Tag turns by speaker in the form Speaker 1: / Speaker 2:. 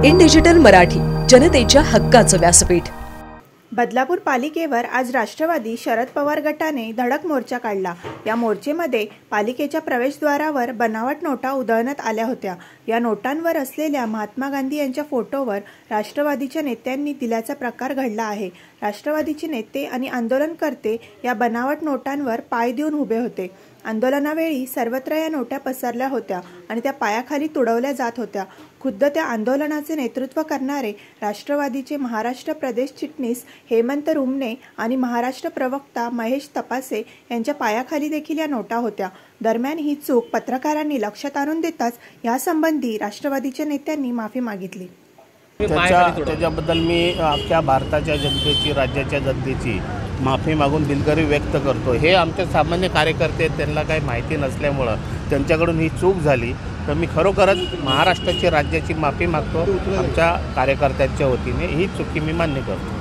Speaker 1: In digital Marathi, जनतेच्या हक्काचं व्यासपीठ।
Speaker 2: बदलापूर पालिकेवर आज राष्ट्रवादी शरद पवार गटाने धडक मोर्चा काढला। या मोर्चेमध्ये पालिकेच्या प्रवेशद्वारावर बनावट नोटा उधळण्यात आल्या होत्या। या नोटांवर असलेल्या महात्मा गांधी यांच्या फोटोवर राष्ट्रवादीच्या नेत्यांनी दिल्याचा प्रकार घडला आहे। राष्ट्रवादीचे नेते आणि आंदोलनकर्ते या बनावट नोटांवर पाय देऊन उभे होते। आंदोलनावेळी सर्वत्र या नोटा पसरल्या होत्या आणि त्या पायाखाली तुडवल्या जात होत्या। खुद्द त्या आंदोलनाचे नेतृत्व करणारे राष्ट्रवादीचे महाराष्ट्र प्रदेश चिटणीस हेमंत रुमने आणि महाराष्ट्र प्रवक्ता महेश तपासे यांच्या पायाखाली देखील या नोटा होत्या। दरम्यान ही चूक पत्रकारांनी लक्षात आणून देताच यासंबंधी राष्ट्रवादीच्या नेत्यांनी माफी मागितली।
Speaker 3: त्याच्याबद्दल मी अख्ख्या भारताच्या जनतेची, राज्याच्या जनतेची माफी मागून दिलगिरी व्यक्त करतो। हे आमचे सामान्य कार्यकर्ते, त्यांना काही माहिती नसल्यामुळं त्यांच्याकडून ही चूक झाली, तर मी खरोखरच महाराष्ट्राची, राज्याची माफी मागतो। आमच्या कार्यकर्त्यांच्या वतीने ही चुकी मी मान्य करतो।